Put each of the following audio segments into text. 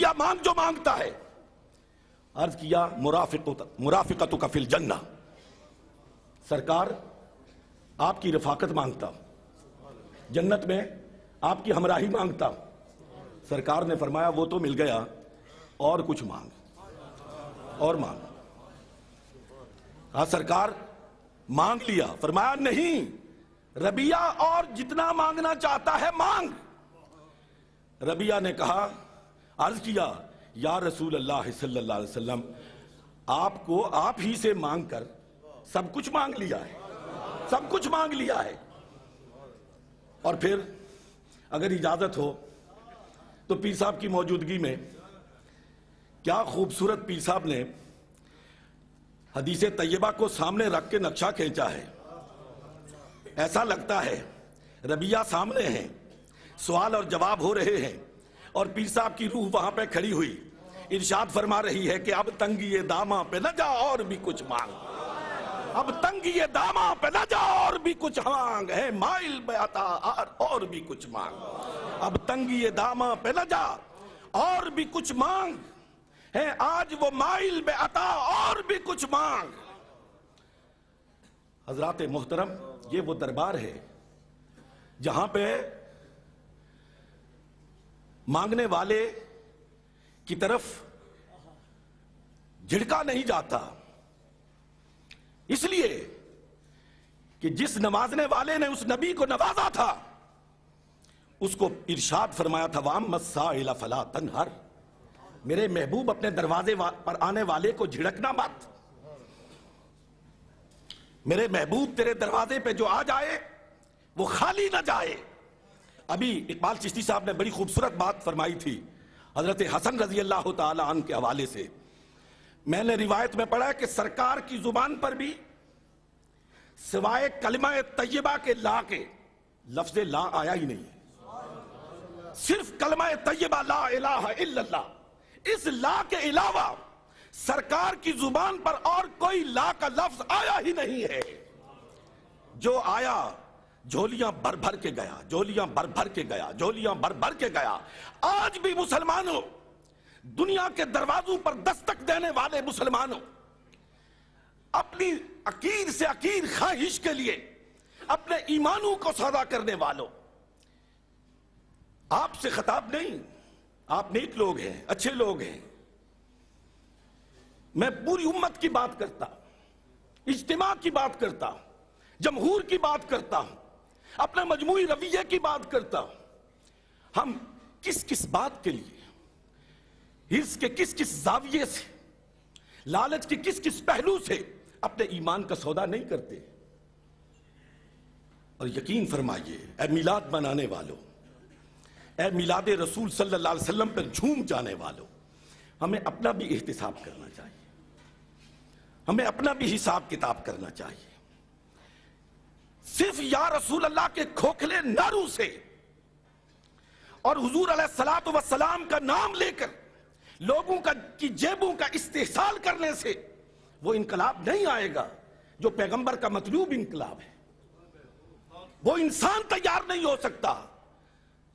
ربیہ مانگ جو مانگتا ہے، عرض کیا مرافقتک فی الجنہ، سرکار آپ کی رفاقت مانگتا ہوں، جنت میں آپ کی ہمراہی مانگتا ہوں۔ سرکار نے فرمایا وہ تو مل گیا، اور کچھ مانگ، اور مانگ۔ سرکار مانگ لیا، فرمایا نہیں ربیہ اور جتنا مانگنا چاہتا ہے مانگ۔ ربیہ نے کہا، عرض کیا یا رسول اللہ صلی اللہ علیہ وسلم، آپ کو آپ ہی سے مانگ کر سب کچھ مانگ لیا ہے، سب کچھ مانگ لیا ہے۔ اور پھر اگر اجازت ہو تو پیر صاحب کی موجودگی میں کیا خوبصورت پیر صاحب نے حدیث طیبہ کو سامنے رکھ کے نقشہ کھینچا ہے۔ ایسا لگتا ہے ربیہ سامنے ہیں، سوال اور جواب ہو رہے ہیں، اور پیر صاحب کی روح وہاں پہ کھڑی ہوئی ارشاد فرما رہی ہے کہ اب تنگی داماں پہ نہ جا اور بھی کچھ مانگ، اب تنگی داماں پہ نہ جا اور بھی کچھ مانگ، ہے مائل بے عطا اور بھی کچھ مانگ، اب تنگی داماں پہ نہ جا اور بھی کچھ مانگ، ہے آج وہ مائل بے عطا اور بھی کچھ مانگ۔ حضرات محترم، یہ وہ دربار ہے جہاں پہ مانگنے والے کی طرف جھڑکا نہیں جاتا، اس لیے کہ جس نوازنے والے نے اس نبی کو نوازا تھا اس کو ارشاد فرمایا تھا وَأَمَّا السَّائِلَ فَلَا تَنْهَرْ، میرے محبوب اپنے دروازے پر آنے والے کو جھڑکنا مت، میرے محبوب تیرے دروازے پہ جو آ جائے وہ خالی نہ جائے۔ ابھی اقبال چشتی صاحب نے بڑی خوبصورت بات فرمائی تھی حضرت حسن رضی اللہ تعالی عنہ کے حوالے سے، میں نے روایت میں پڑھا ہے کہ سرکار کی زبان پر بھی سوائے کلمہ طیبہ کے لا کے لفظ لا آیا ہی نہیں ہے، صرف کلمہ طیبہ لا الہ الا اللہ، اس لا کے علاوہ سرکار کی زبان پر اور کوئی لا کا لفظ آیا ہی نہیں ہے۔ جو آیا جھولیاں بھر بھر کے گیا، جھولیاں بھر بھر کے گیا، جھولیاں بھر بھر کے گیا۔ آج بھی مسلمانوں، دنیا کے دروازوں پر دستک دینے والے مسلمانوں، اپنی عقیر سے عقیر خواہش کے لیے اپنے ایمانوں کو سودا کرنے والوں، آپ سے خطاب نہیں، آپ نیک لوگ ہیں، اچھے لوگ ہیں، میں پوری امت کی بات کرتا ہوں، اجتماع کی بات کرتا ہوں، جمہور کی بات کرتا ہوں، اپنے مجموعی رویے کی بات کرتا ہوں۔ ہم کس کس بات کے لیے، حرص کے کس کس زاویے سے، لالچ کے کس کس پہلو سے اپنے ایمان کا سودا نہیں کرتے؟ اور یقین فرمائیے اے میلاد منانے والوں، اے میلاد رسول صلی اللہ علیہ وسلم پر جھوم جانے والوں، ہمیں اپنا بھی احتساب کرنا چاہیے، ہمیں اپنا بھی حساب کتاب کرنا چاہیے۔ صرف یا رسول اللہ کے کھوکھلے نعروں سے اور حضور علیہ السلام کا نام لے کر لوگوں کی جیبوں کا استحصال کرنے سے وہ انقلاب نہیں آئے گا جو پیغمبر کا مطلوب انقلاب ہے۔ وہ انسان تیار نہیں ہو سکتا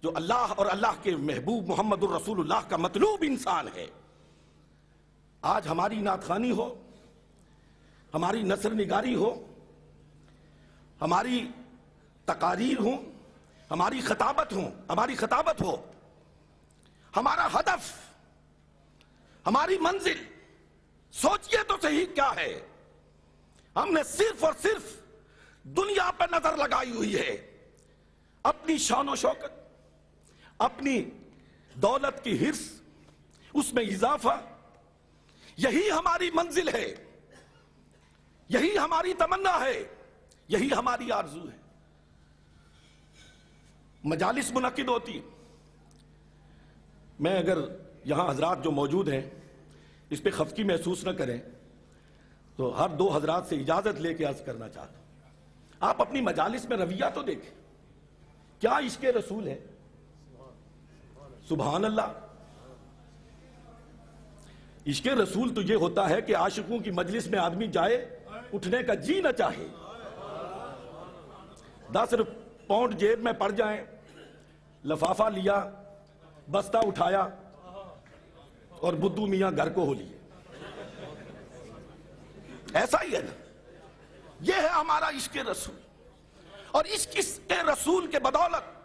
جو اللہ اور اللہ کے محبوب محمد الرسول اللہ کا مطلوب انسان ہے۔ آج ہماری نعت خوانی ہو، ہماری نثر نگاری ہو، ہماری تقاریر ہوں، ہماری خطابت ہو، ہمارا ہدف، ہماری منزل سوچئے تو صحیح کیا ہے؟ ہم نے صرف اور صرف دنیا پہ نظر لگائی ہوئی ہے، اپنی شان و شوکت، اپنی دولت کی حرص، اس میں اضافہ، یہی ہماری منزل ہے، یہی ہماری تمنا ہے، یہی ہماری آرزو ہے۔ مجالس منعقد ہوتی، میں اگر یہاں حضرات جو موجود ہیں اس پہ خفگی محسوس نہ کریں تو ہر دو حضرات سے اجازت لے کے عرض کرنا چاہتا ہوں، آپ اپنی مجالس میں رویہ تو دیکھیں، کیا عشق رسول ہے؟ سبحان اللہ۔ عشق رسول تو یہ ہوتا ہے کہ عاشقوں کی مجلس میں آدمی جائے اٹھنے کا جی نہ چاہے، 10 پاؤنڈ جیب میں پڑ جائیں، لفافہ لیا، بستہ اٹھایا، اور بدھو میاں گھر کو ہو لیے. ایسا ہی ہے نا. یہ ہے ہمارا عشق رسول. اور اس عشق رسول کے بدولت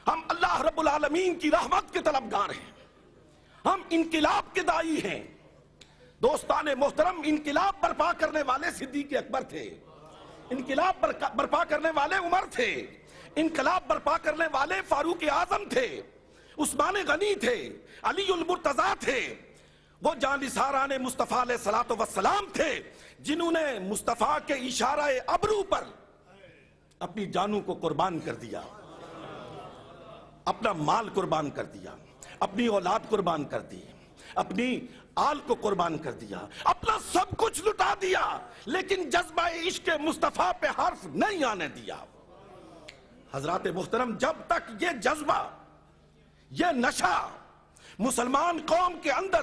ہم اللہ رب العالمین کی رحمت کے طلبگار ہیں. ہم انقلاب کے داعی ہیں. دوستان محترم، انقلاب برپا کرنے والے صدیق اکبر تھے. انقلاب برپا کرنے والے عمر تھے. انقلاب برپا کرنے والے فاروق اعظم تھے، عثمان غنی تھے، علی المرتضیٰ تھے. وہ جانثاران مصطفیٰ علیہ الصلوۃ والسلام تھے جنہوں نے مصطفیٰ کے اشارہ ابرو پر اپنی جانوں کو قربان کر دیا، اپنا مال قربان کر دیا، اپنی اولاد قربان کر دی، اپنی آل کو قربان کر دیا، اپنا سب کچھ لٹا دیا، لیکن جذبہ عشق مصطفیٰ پہ حرف نہیں آنے دیا. حضرات محترم، جب تک یہ جذبہ، یہ نشہ مسلمان قوم کے اندر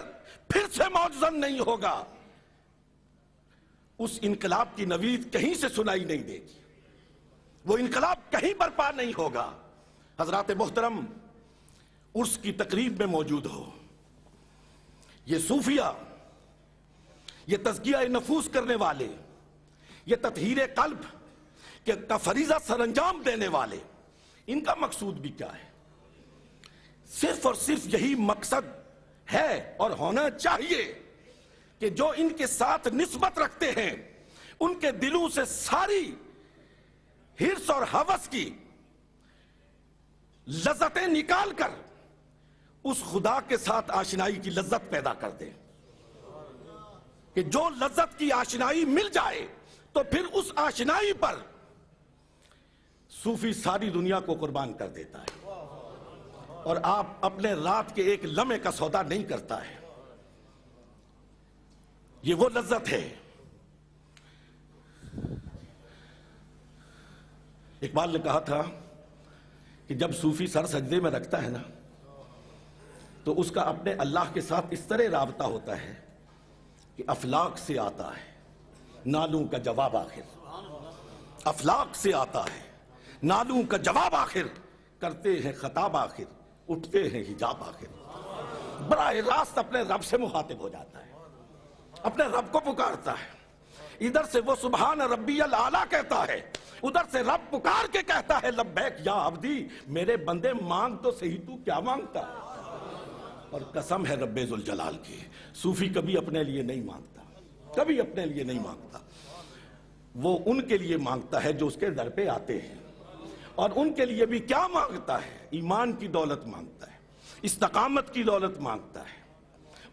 پھر سے موجزن نہیں ہوگا، اس انقلاب کی نوید کہیں سے سنائی نہیں دے گی، وہ انقلاب کہیں برپا نہیں ہوگا. حضرات محترم، عرس کی تقریب میں موجود ہو، یہ صوفیہ، یہ تزکیہ نفوس کرنے والے، یہ تطہیر قلب کا فریضہ سر انجام دینے والے، ان کا مقصود بھی کیا ہے؟ صرف اور صرف یہی مقصد ہے اور ہونا چاہیے کہ جو ان کے ساتھ نسبت رکھتے ہیں ان کے دلوں سے ساری ہرس اور ہوس کی لذتیں نکال کر اس خدا کے ساتھ آشنائی کی لذت پیدا کر دیں. کہ جو لذت کی آشنائی مل جائے تو پھر اس آشنائی پر صوفی ساری دنیا کو قربان کر دیتا ہے، اور آپ اپنے رات کے ایک لمحے کا سودا نہیں کرتا ہے. یہ وہ لذت ہے. اقبال نے کہا تھا کہ جب صوفی سر سجدے میں رکھتا ہے نا تو اس کا اپنے اللہ کے ساتھ اس طرح رابطہ ہوتا ہے کہ افلاک سے آتا ہے نالوں کا جواب آخر. افلاک سے آتا ہے نالوں کا جواب آخر، کرتے ہیں خطاب آخر، اٹھتے ہیں حجاب آخر. براہ راست اپنے رب سے مخاطب ہو جاتا ہے، اپنے رب کو پکارتا ہے. ادھر سے وہ سبحان ربی الاعلیٰ کہتا ہے، ادھر سے رب پکار کے کہتا ہے لبیک یا عبدی، میرے بندے مانگ تو صحیح، تو کیا مانگتا ہے؟ اور قسم ہے رب ذوالجلال کی، صوفی کبھی اپنے لیے نہیں مانگتا، کبھی اپنے لیے نہیں مانگتا. وہ ان کے لیے مانگتا ہے جو اس کے در پہ آتے ہیں. اور ان کے لیے بھی کیا مانگتا ہے؟ ایمان کی دولت مانگتا ہے، استقامت کی دولت مانگتا ہے،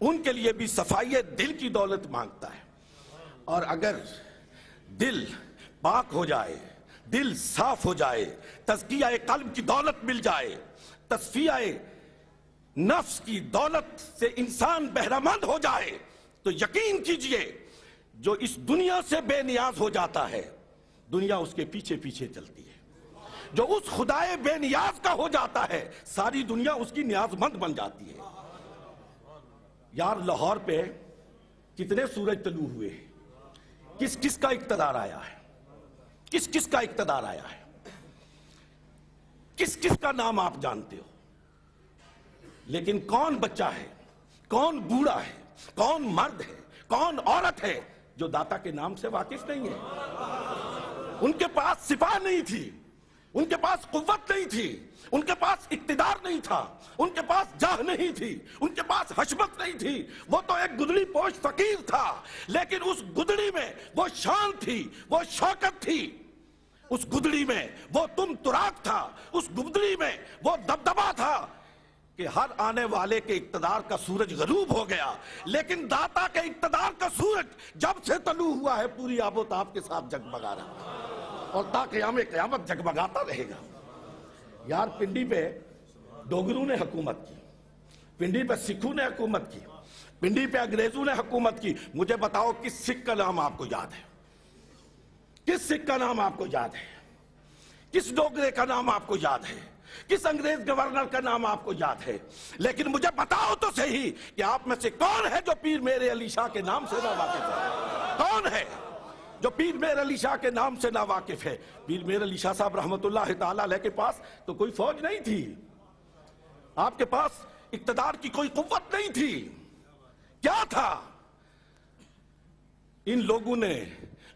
ان کے لیے بھی صفائی دل کی دولت مانگتا ہے. اور اگر دل پاک ہو جائے، دل صاف ہو جائے، تزکیہ قلب کی دولت مل جائے، تصفیہ نفس کی دولت سے انسان بہرمند ہو جائے، تو یقین کیجئے جو اس دنیا سے بے نیاز ہو جاتا ہے دنیا اس کے پیچھے پیچھے چلتی ہے. جو اس خدائے بے نیاز کا ہو جاتا ہے ساری دنیا اس کی نیاز مند بن جاتی ہے. یار لاہور پہ کتنے سورج طلوع ہوئے ہیں، کس کس کا اقتدار آیا ہے، کس کس کا اقتدار آیا ہے، کس کس کا نام آپ جانتے ہو، لیکن کون بچہ ہے، کون بوڑھا ہے، کون مرد ہے، کون عورت ہے جو داتا کے نام سے واقف نہیں ہے؟ ان کے پاس سپاہ نہیں تھی، ان کے پاس قوت نہیں تھی، ان کے پاس اقتدار نہیں تھا، ان کے پاس جاہ نہیں تھی، ان کے پاس حشمت نہیں تھی. وہ تو ایک گدڑی پوش فقیر تھا، لیکن اس گدڑی میں وہ شان تھی، وہ شوکت تھی، اس گدڑی میں وہ تم تراک تھا، اس گدڑی میں وہ دبدبا تھا کہ ہر آنے والے کے اقتدار کا سورج غروب ہو گیا، لیکن داتا کے اقتدار کا سورج جب سے طلوع ہوا ہے پوری آب و تاب کے ساتھ جگمگا رہا اور تا قیام قیامت جگمگاتا رہے گا. یار پنڈی پہ ڈوگروں نے حکومت کی، پنڈی پہ سکھوں نے حکومت کی، پنڈی پہ انگریزوں نے حکومت کی. مجھے بتاؤ کس سکھ کا نام آپ کو یاد ہے؟ کس سکھ کا نام آپ کو یاد ہے؟ کس ڈوگرے کا نام آپ کو یاد ہے؟ کس انگریز گورنر کا نام آپ کو یاد ہے؟ لیکن مجھے بتاؤ تو صحیح کہ آپ میں سے کون ہے جو پیر میر علی شاہ کے نام سے نہ واقف ہے؟ کون ہے جو پیر میر علی شاہ کے نام سے نا واقف ہے؟ پیر میر علی شاہ صاحب رحمت اللہ تعالی علیہ کے پاس تو کوئی فوج نہیں تھی، آپ کے پاس اقتدار کی کوئی قوت نہیں تھی، کیا تھا؟ ان لوگوں نے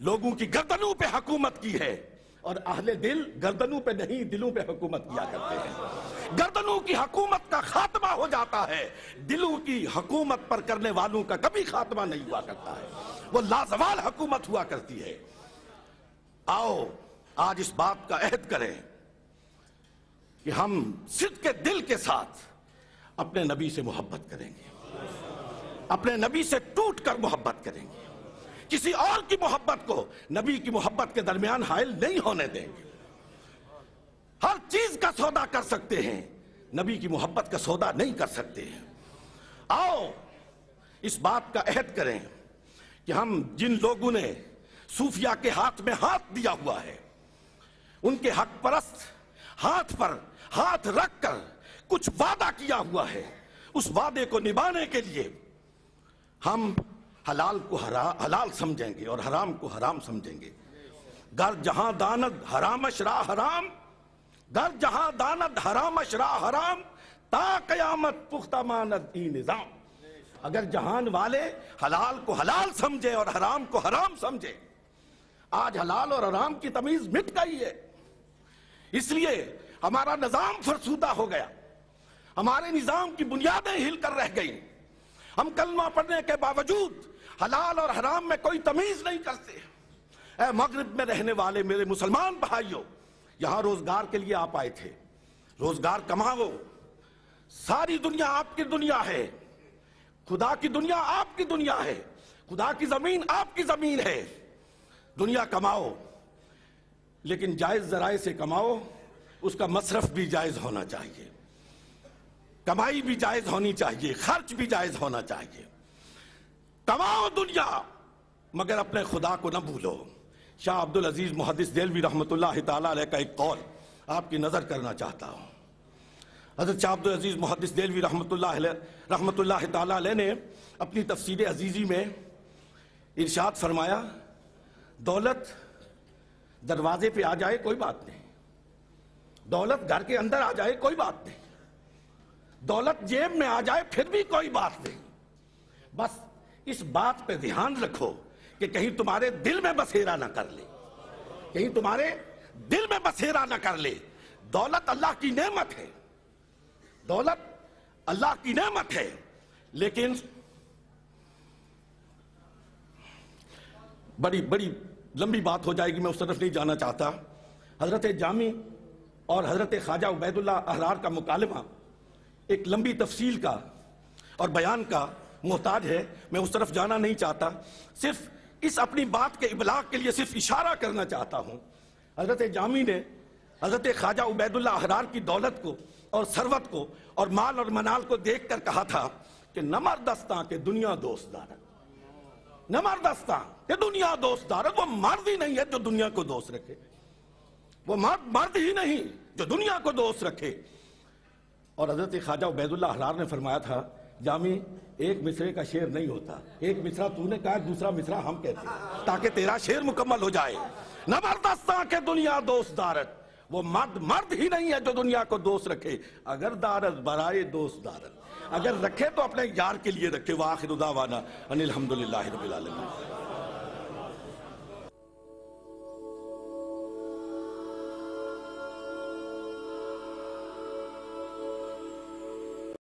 لوگوں کی گردنوں پہ حکومت کی ہے، اور اہل دل گردنوں پہ نہیں دلوں پہ حکومت کیا کرتے ہیں۔ گردنوں کی حکومت کا خاتمہ ہو جاتا ہے، دلوں کی حکومت پر کرنے والوں کا کبھی خاتمہ نہیں ہوا کرتا ہے، وہ لازوال حکومت ہوا کرتی ہے۔ آؤ آج اس بات کا عہد کریں کہ ہم صدق کے دل کے ساتھ اپنے نبی سے محبت کریں گے، اپنے نبی سے ٹوٹ کر محبت کریں گے، کسی اور کی محبت کو نبی کی محبت کے درمیان حائل نہیں ہونے دیں گے۔ ہر چیز کا سودا کر سکتے ہیں، نبی کی محبت کا سودا نہیں کر سکتے ہیں۔ آؤ اس بات کا عہد کریں کہ ہم جن لوگوں نے صوفیہ کے ہاتھ میں ہاتھ دیا ہوا ہے، ان کے حق پرست ہاتھ پر ہاتھ رکھ کر کچھ وعدہ کیا ہوا ہے، اس وعدے کو نبھانے کے لیے ہم حلال کو حلال سمجھیں گے اور حرام کو حرام سمجھیں گے۔ گر جہاں داند حرام اشرا حرام، گر جہاں داند حرام اشرا حرام، تا قیامت پختہ ماند ای نظام۔ اگر جہان والے حلال کو حلال سمجھے اور حرام کو حرام سمجھے، آج حلال اور حرام کی تمیز مٹ گئی ہے، اس لیے ہمارا نظام فرسودہ ہو گیا، ہمارے نظام کی بنیادیں ہل کر رہ گئیں۔ ہم کلمہ پڑھنے کے باوجود حلال اور حرام میں کوئی تمیز نہیں کرتے۔ اے مغرب میں رہنے والے میرے مسلمان بھائیوں، یہاں روزگار کے لیے آپ آئے تھے، روزگار کماؤ، ساری دنیا آپ کی دنیا ہے، خدا کی دنیا آپ کی دنیا ہے، خدا کی زمین آپ کی زمین ہے، دنیا کماؤ، لیکن جائز ذرائع سے کماؤ، اس کا مصرف بھی جائز ہونا چاہیے، کمائی بھی جائز ہونی چاہیے، خرچ بھی جائز ہونا چاہیے۔ کماؤ دنیا مگر اپنے خدا کو نہ بھولو۔ شاہ عبدالعزیز محدث دہلوی رحمۃ اللہ تعالیٰ علیہ کا ایک قول آپ کی نظر کرنا چاہتا ہوں۔ حضرت شاہ عبدالعزیز محدث دہلوی رحمۃ اللہ تعالیٰ علیہ نے اپنی تفسیر عزیزی میں ارشاد فرمایا، دولت دروازے پہ آ جائے کوئی بات نہیں، دولت گھر کے اندر آ جائے کوئی بات نہیں، دولت جیب میں آ جائے پھر بھی کوئی بات نہیں، بس اس بات پہ دھیان رکھو کہ کہیں تمہارے دل میں بسیرا نہ کر لے، کہیں تمہارے دل میں بسیرا نہ کر لے۔ دولت اللہ کی نعمت ہے، دولت اللہ کی نعمت ہے، لیکن بڑی لمبی بات ہو جائے گی، میں اس طرف نہیں جانا چاہتا۔ حضرت جامی اور حضرت خواجہ عبید اللہ احرار کا مکالمہ ایک لمبی تفصیل کا اور بیان کا محتاج ہے، میں اس طرف جانا نہیں چاہتا، صرف اس اپنی بات کے ابلاغ کے لیے صرف اشارہ کرنا چاہتا ہوں۔ حضرت جامی نے حضرت خواجہ عبید اللہ احرار کی دولت کو اور ثروت کو اور مال اور منال کو دیکھ کر کہا تھا کہ نہ مردستاں کہ دنیا دوست دارت، نہ مردستاں کہ دنیا دوست دارت۔ وہ مرد ہی نہیں ہے جو دنیا کو دوست رکھے، وہ مرد ہی نہیں جو دنیا کو دوست رکھے۔ اور حضرت خواجہ عبید اللہ احرار نے فرمایا تھا، جامی ایک مصرے کا شعر نہیں ہوتا، ایک مصرع تو نے کہا، دوسرا مصرع ہم کہتے ہیں تاکہ تیرا شعر مکمل ہو جائے۔ نہ مردستاں کہ دنیا دوست دارت، وہ مرد ہی نہیں ہے جو دنیا کو دوست رکھے، اگر دارت برائے دوست دارت، اگر رکھے تو اپنے یار کے لیے رکھے۔ وآخر دعوانا ان الحمدللہ رب العالمین۔